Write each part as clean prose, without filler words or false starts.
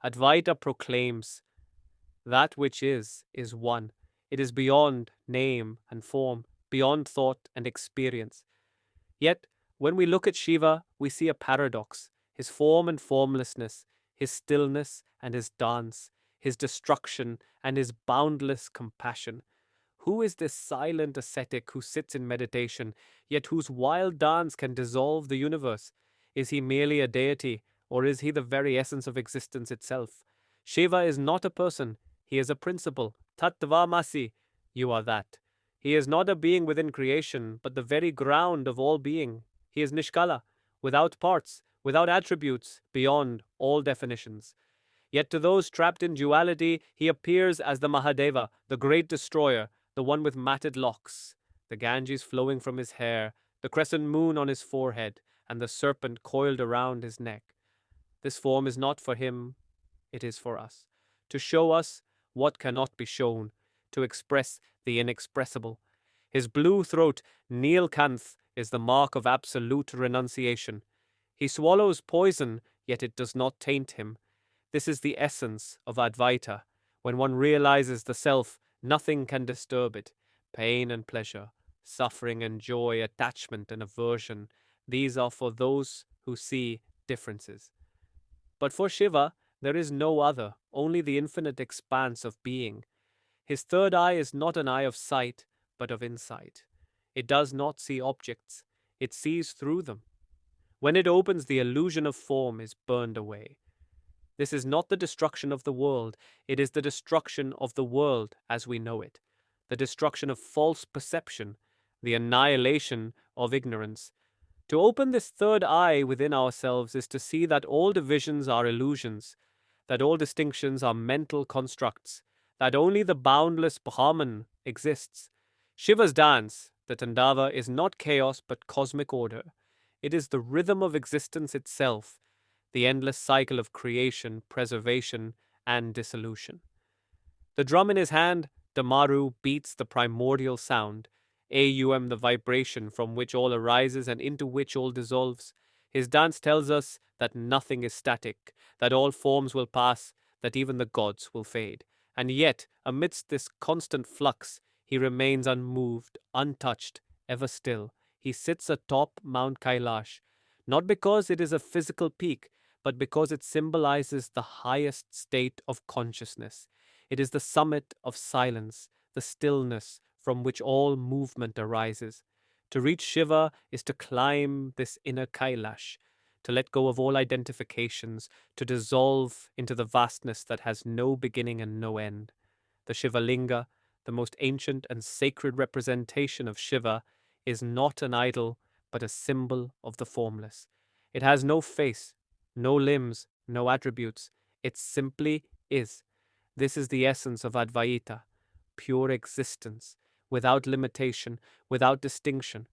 Advaita proclaims that which is one. It is beyond name and form, beyond thought and experience. Yet, when we look at Shiva, we see a paradox: his form and formlessness, his stillness and his dance, his destruction and his boundless compassion. Who is this silent ascetic who sits in meditation, yet whose wild dance can dissolve the universe? Is he merely a deity, or is he the very essence of existence itself? Shiva is not a person, he is a principle. Tattvamasi, you are that. He is not a being within creation, but the very ground of all being. He is Nishkala, without parts, without attributes, beyond all definitions. Yet to those trapped in duality, he appears as the Mahadeva, the great destroyer, the one with matted locks, the Ganges flowing from his hair, the crescent moon on his forehead, and the serpent coiled around his neck. This form is not for him, it is for us, to show us what cannot be shown, to express the inexpressible. His blue throat, Nilkanth, is the mark of absolute renunciation. He swallows poison, yet it does not taint him. This is the essence of Advaita. When one realizes the self, nothing can disturb it. Pain and pleasure, suffering and joy, attachment and aversion, these are for those who see differences. But for Shiva, there is no other, only the infinite expanse of being. His third eye is not an eye of sight, but of insight. It does not see objects, it sees through them. When it opens, the illusion of form is burned away. This is not the destruction of the world, it is the destruction of the world as we know it, the destruction of false perception, the annihilation of ignorance. To open this third eye within ourselves is to see that all divisions are illusions, that all distinctions are mental constructs, that only the boundless Brahman exists. Shiva's dance, the Tandava, is not chaos but cosmic order. It is the rhythm of existence itself, the endless cycle of creation, preservation, and dissolution. The drum in his hand, Damaru, beats the primordial sound, Aum the vibration from which all arises and into which all dissolves. His dance tells us that nothing is static, that all forms will pass, that even the gods will fade. And yet, amidst this constant flux, he remains unmoved, untouched, ever still. He sits atop Mount Kailash, not because it is a physical peak, but because it symbolizes the highest state of consciousness. It is the summit of silence, the stillness from which all movement arises. To reach Shiva is to climb this inner Kailash, to let go of all identifications, to dissolve into the vastness that has no beginning and no end. The Shiva Linga, the most ancient and sacred representation of Shiva, is not an idol, but a symbol of the formless. It has no face, no limbs, no attributes. It simply is. This is the essence of Advaita, pure existence, without limitation, without distinction.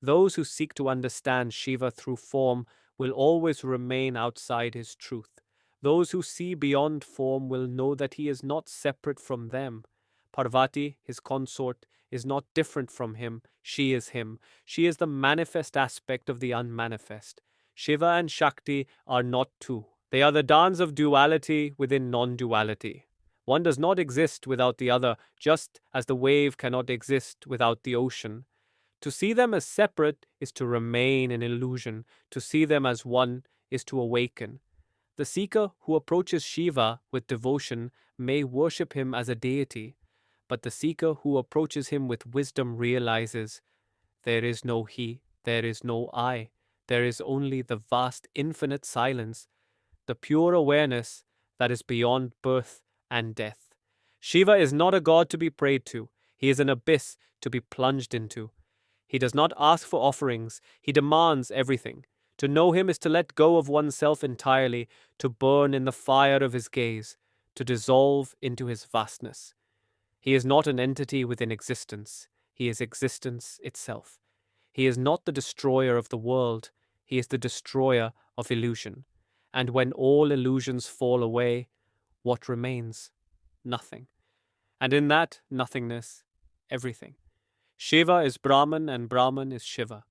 Those who seek to understand Shiva through form will always remain outside his truth. Those who see beyond form will know that he is not separate from them. Parvati, his consort, is not different from him. She is him. She is the manifest aspect of the unmanifest. Shiva and Shakti are not two. They are the dance of duality within non-duality. One does not exist without the other, just as the wave cannot exist without the ocean. To see them as separate is to remain in illusion. To see them as one is to awaken. The seeker who approaches Shiva with devotion may worship him as a deity, but the seeker who approaches him with wisdom realizes there is no he, there is no I. There is only the vast infinite silence, the pure awareness that is beyond birth and death. Shiva is not a god to be prayed to. He is an abyss to be plunged into. He does not ask for offerings. He demands everything. To know him is to let go of oneself entirely, to burn in the fire of his gaze, to dissolve into his vastness. He is not an entity within existence. He is existence itself. He is not the destroyer of the world. He is the destroyer of illusion. And when all illusions fall away, what remains? Nothing. And in that nothingness, everything. Shiva is Brahman and Brahman is Shiva.